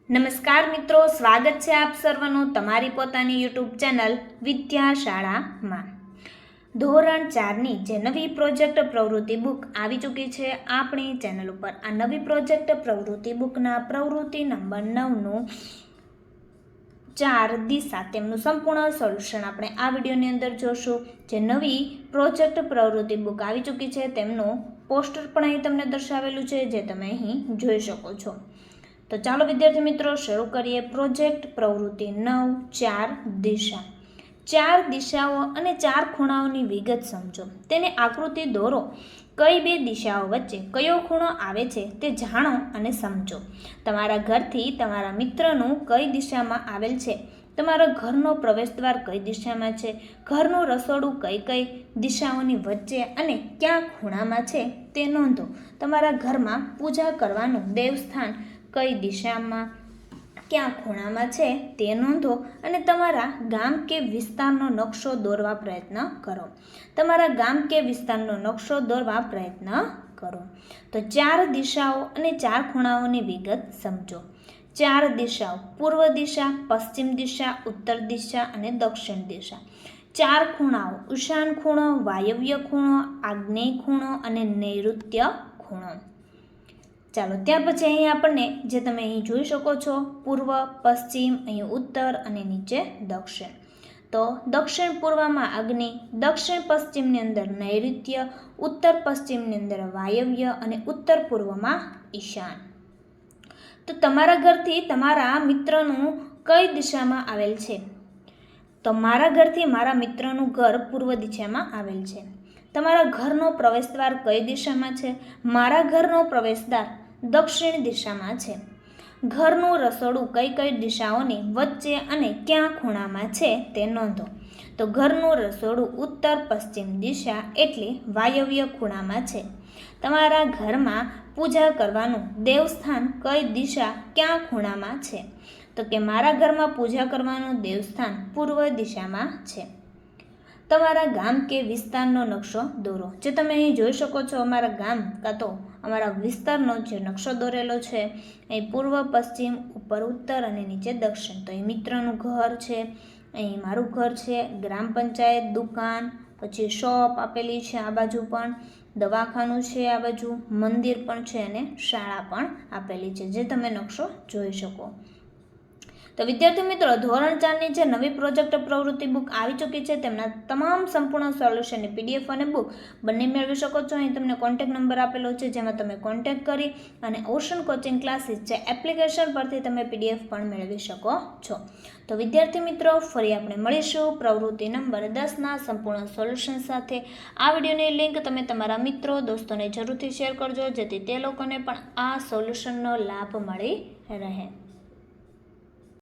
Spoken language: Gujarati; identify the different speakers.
Speaker 1: નમસ્કાર મિત્રો, સ્વાગત છે આપ સર્વનું તમારી પોતાની યુટ્યુબ ચેનલ વિદ્યાશાળામાં. ધોરણ 4ની જે નવી પ્રોજેક્ટ પ્રવૃત્તિ બુક આવી ચૂકી છે આપણી ચેનલ ઉપર. આ નવી પ્રોજેક્ટ પ્રવૃત્તિ બુકના પ્રવૃત્તિ નંબર 9નું 4 દિશા તેમનું સંપૂર્ણ સોલ્યુશન આપણે આ વિડીયોની અંદર જોશું. જે નવી પ્રોજેક્ટ પ્રવૃત્તિ બુક આવી ચૂકી છે તેમનું પોસ્ટર પણ અહીં તમને દર્શાવેલું છે, જે તમે અહીં જોઈ શકો છો. તો ચાલો વિદ્યાર્થી મિત્રો શરૂ કરીએ. પ્રોજેક્ટ પ્રવૃત્તિ 9 4 દિશા. 4 દિશાઓ અને 4 ખૂણાઓની વિગત સમજો. તેને આકૃતિ દોરો. કઈ બે દિશાઓ વચ્ચે કયો ખૂણો આવે છે તે જાણો અને સમજો. તમારા ઘરથી તમારા મિત્રનું કઈ દિશામાં આવેલ છે. તમારા ઘરનો પ્રવેશદ્વાર કઈ દિશામાં છે. ઘરનું રસોડું કઈ કઈ દિશાઓની વચ્ચે અને ક્યાં ખૂણામાં છે તે નોંધો. તમારા ઘરમાં પૂજા કરવાનું દેવસ્થાન કઈ દિશામાં ક્યાં ખૂણામાં છે તે નોંધો અને તમારા ગામ કે વિસ્તારનો નકશો દોરવા પ્રયત્ન કરો. તમારા ગામ કે વિસ્તારનો નકશો દોરવા પ્રયત્ન કરો. તો 4 દિશાઓ અને 4 ખૂણાઓની વિગત સમજો. 4 દિશાઓ: પૂર્વ દિશા, પશ્ચિમ દિશા, ઉત્તર દિશા અને દક્ષિણ દિશા. 4 ખૂણાઓ: ઈશાન ખૂણો, વાયવ્ય ખૂણો, આગ્નેય ખૂણો અને નૈઋત્ય ખૂણો. ચાલો ત્યાર પછી અહીં આપણને જે તમે અહીં જોઈ શકો છો પૂર્વ, પશ્ચિમ, અહીં ઉત્તર અને નીચે દક્ષિણ. તો દક્ષિણ પૂર્વમાં અગ્નિ, દક્ષિણ પશ્ચિમની અંદર નૈઋત્ય, ઉત્તર પશ્ચિમની અંદર વાયવ્ય અને ઉત્તર પૂર્વમાં ઈશાન. તો તમારા ઘરથી તમારા મિત્રનું કઈ દિશામાં આવેલ છે? તો મારા ઘરથી મારા મિત્રનું ઘર પૂર્વ દિશામાં આવેલ છે. તમારા ઘરનો પ્રવેશદ્વાર કઈ દિશામાં છે? મારા ઘરનો પ્રવેશદ્વાર દક્ષિણ દિશામાં છે. ઘરનું રસોડું કઈ કઈ દિશાઓની વચ્ચે અને ક્યાં ખૂણામાં છે તે નોંધો. તો ઘરનું રસોડું ઉત્તર પશ્ચિમ દિશા એટલે વાયવ્ય ખૂણામાં છે. તમારા ઘરમાં પૂજા કરવાનું દેવસ્થાન કઈ દિશા ક્યાં ખૂણામાં છે? તો કે મારા ઘરમાં પૂજા કરવાનું દેવસ્થાન પૂર્વ દિશામાં છે. તમારા ગામ કે વિસ્તારનો નકશો દોરો. જે તમે અહીં જોઈ શકો છો અમારા ગામ કાં તો અમારા વિસ્તારનો જે નકશો દોરેલો છે, અહીં પૂર્વ, પશ્ચિમ, ઉપર ઉત્તર અને નીચે દક્ષિણ. તો અહીં મિત્રનું ઘર છે, અહીં મારું ઘર છે, ગ્રામ પંચાયત, દુકાન, પછી શોપ આપેલી છે, આ બાજુ પણ દવાખાનું છે, આ બાજુ મંદિર પણ છે અને શાળા પણ આપેલી છે, જે તમે નકશો જોઈ શકો. તો વિદ્યાર્થી મિત્રો, ધોરણ 4ની જે નવી પ્રોજેક્ટ પ્રવૃત્તિ બુક આવી ચૂકી છે તેમના તમામ સંપૂર્ણ સોલ્યુશનની PDF અને બુક બંને મેળવી શકો છો. અહીં તમને કોન્ટેક્ટ નંબર આપેલો છે, જેમાં તમે કોન્ટેક્ટ કરી અને ઓશન કોચિંગ ક્લાસીસ જે એપ્લિકેશન પરથી તમે PDF પણ મેળવી શકો છો. તો વિદ્યાર્થી મિત્રો, ફરી આપણે મળીશું પ્રવૃત્તિ નંબર 10ના સંપૂર્ણ સોલ્યુશન સાથે. આ વિડીયોની લિંક તમે તમારા મિત્રો, દોસ્તોને જરૂરથી શેર કરજો, જેથી તે લોકોને પણ આ સોલ્યુશનનો લાભ મળી રહે.